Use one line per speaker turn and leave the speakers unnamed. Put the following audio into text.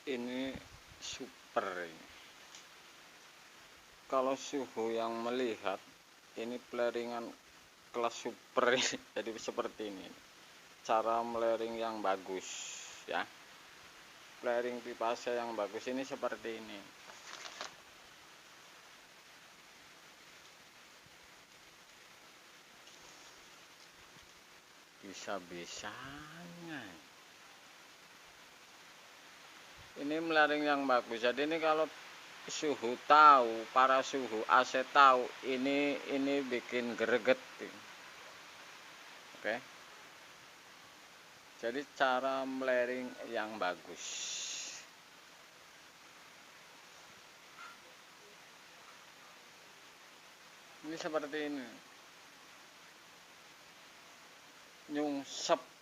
ini super ini. Kalau suhu yang melihat ini flaringan kelas super ini. Jadi seperti ini cara flaring yang bagus ya. Flaring pipa AC yang bagus ini seperti ini. Bisa-bisanya ini flaring yang bagus. Jadi ini kalau suhu tahu, para suhu AC tahu ini bikin greget. Oke. Jadi cara flaring yang bagus. Ini seperti ini. Nyungsep